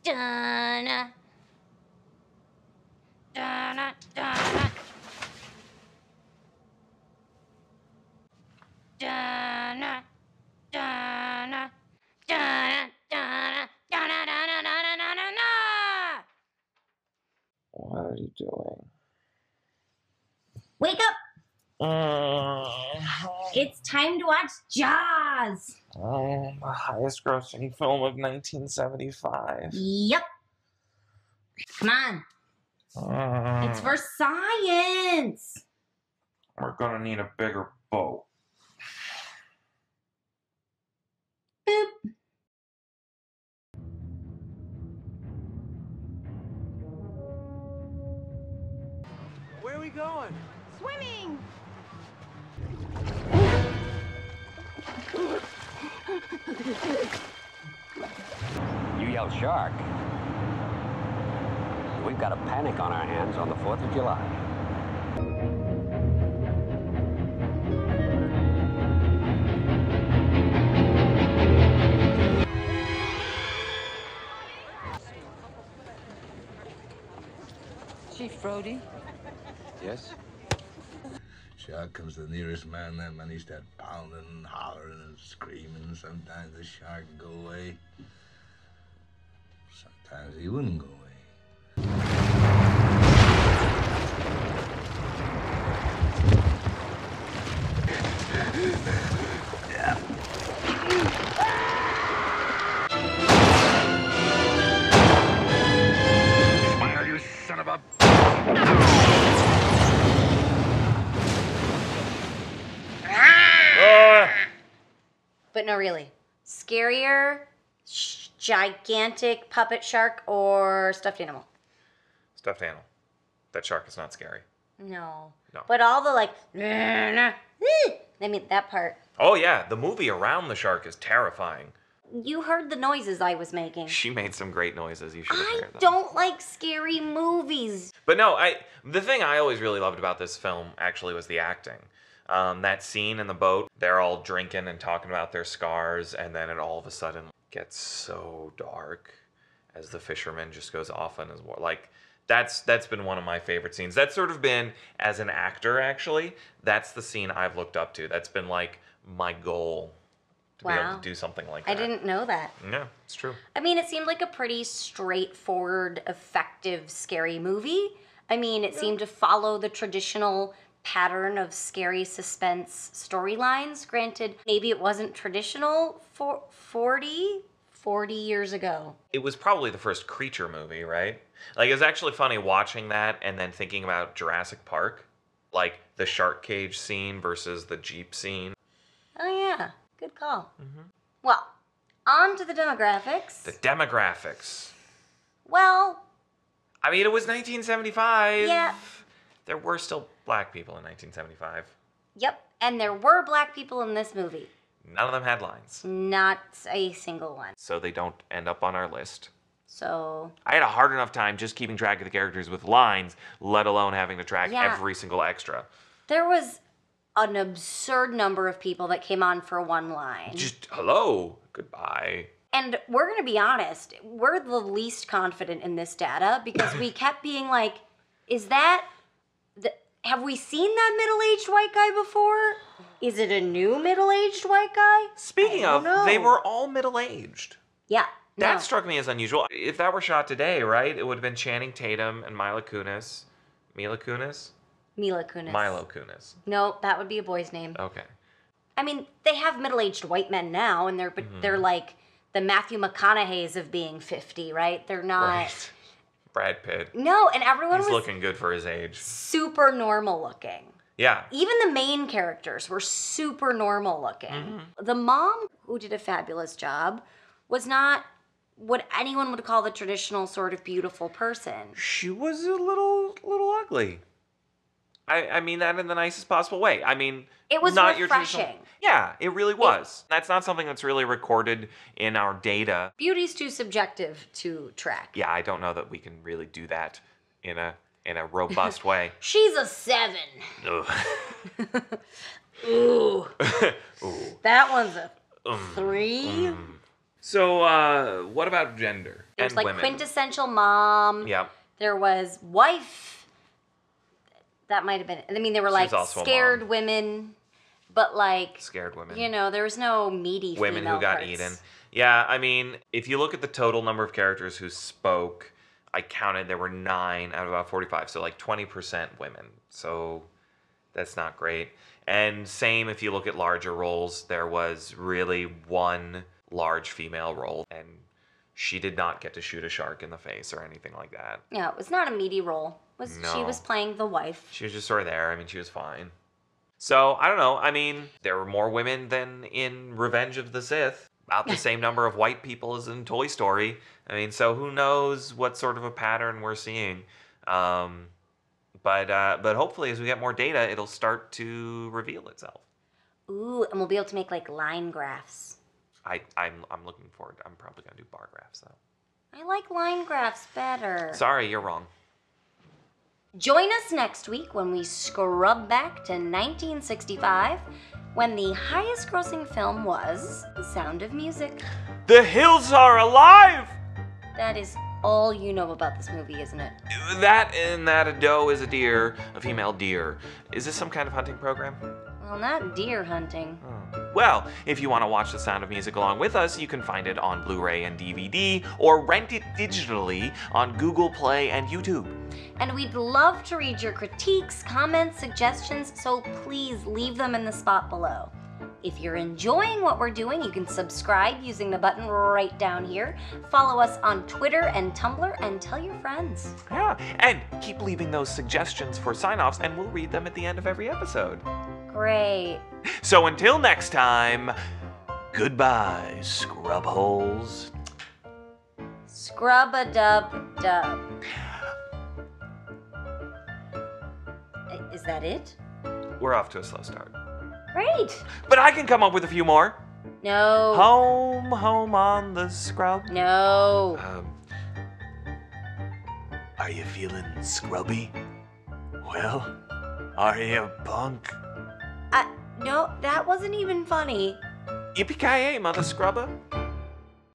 Dun, dun, dun, dun, dun, dun, dun, dun. What are you doing? Wake up! It's time to watch Jaws! The highest grossing film of 1975. Yep. Come on. It's for science! We're gonna need a bigger boat. Boop. Where are we going? Swimming! You yell shark. We've got a panic on our hands on the 4th of July. Chief Brody? Yes? Shark comes the nearest man, that man he starts pounding and hollering and screaming. Sometimes the shark would go away. Sometimes he wouldn't go away. Fire, you son of a... But no, really. Scarier, gigantic puppet shark, or stuffed animal? Stuffed animal. That shark is not scary. No. No. But all the like, I mean, that part. Oh yeah, the movie around the shark is terrifying. You heard the noises I was making. She made some great noises. You should have I heard them. don't like scary movies. But no, the thing I always really loved about this film actually was the acting. That scene in the boat, they're all drinking and talking about their scars, and then it all of a sudden gets so dark as the fisherman just goes off on his war. Like, that's been one of my favorite scenes. That's sort of been, as an actor actually, that's the scene I've looked up to. That's been like my goal to be able to do something like that. I didn't know that. Yeah, it's true. I mean, it seemed like a pretty straightforward, effective, scary movie. I mean, it seemed to follow the traditional pattern of scary suspense storylines. Granted, maybe it wasn't traditional for 40 years ago. It was probably the first creature movie, right? Like, it was actually funny watching that and then thinking about Jurassic Park. Like, the shark cage scene versus the Jeep scene. Oh, yeah. Good call. Mm-hmm. Well, on to the demographics. The demographics. Well, I mean, it was 1975. Yeah. There were still black people in 1975. Yep. And there were black people in this movie. None of them had lines. Not a single one. So they don't end up on our list. So I had a hard enough time just keeping track of the characters with lines, let alone having to track Yeah. every single extra. there was an absurd number of people that came on for one line. Just, hello, goodbye. And we're going to be honest, we're the least confident in this data because we kept being like, have we seen that middle-aged white guy before? Is it a new middle-aged white guy? Speaking of, they were all middle-aged. Yeah. That no. struck me as unusual. If that were shot today, right, it would have been Channing Tatum and Mila Kunis. Mila Kunis? Mila Kunis. Milo Kunis. No, that would be a boy's name. Okay. I mean, they have middle-aged white men now, and they're like the Matthew McConaughey's of being 50, right? They're not. Right. Brad Pitt. No, and everyone He's was looking good for his age. super normal looking. Yeah. Even the main characters were super normal looking. The mom, who did a fabulous job, was not what anyone would call the traditional sort of beautiful person. She was a little ugly. I mean that in the nicest possible way. I mean, It was not your refreshing. traditional. Yeah, it really was. That's not something that's really recorded in our data. Beauty's too subjective to track. Yeah, I don't know that we can really do that in a robust way. She's a 7. Ugh. Ooh. Ooh. That one's a 3. So, what about gender There's and like women? quintessential mom. Yeah. There was wife. That might have been. I mean, there were like also a scared mom. women, but like Scared women. You know, there was no meaty Women female who got parts. eaten. Yeah, I mean, if you look at the total number of characters who spoke, I counted there were 9 out of about 45, so like 20% women. So that's not great. And same if you look at larger roles, there was really one large female role, and she did not get to shoot a shark in the face or anything like that. Yeah, it was not a meaty role. She No. was playing the wife. She was just sort of there. I mean, she was fine. So, I don't know. I mean, there were more women than in Revenge of the Sith. About the same number of white people as in Toy Story. I mean, so who knows what sort of a pattern we're seeing. But hopefully as we get more data, it'll start to reveal itself. Ooh, and we'll be able to make like line graphs. I'm looking forward. I'm probably going to do bar graphs, though. I like line graphs better. Sorry, you're wrong. Join us next week when we scrub back to 1965, when the highest grossing film was The Sound of Music. The hills are alive! That is all you know about this movie, isn't it? That and that a doe is a deer, a female deer. Is this some kind of hunting program? Well, not deer hunting. Well, if you want to watch The Sound of Music along with us, you can find it on Blu-ray and DVD, or rent it digitally on Google Play and YouTube. And we'd love to read your critiques, comments, suggestions, so please leave them in the spot below. If you're enjoying what we're doing, you can subscribe using the button right down here. Follow us on Twitter and Tumblr, and tell your friends. Yeah, and keep leaving those suggestions for sign-offs, and we'll read them at the end of every episode. Great. So until next time, goodbye, scrub holes. Scrub-a-dub-dub. Is that it? We're off to a slow start. Great. But I can come up with a few more. No. Home, home on the scrub. No. Are you feeling scrubby? Well, are you punk? No, that wasn't even funny. Yippee-ki-yay, mother scrubber.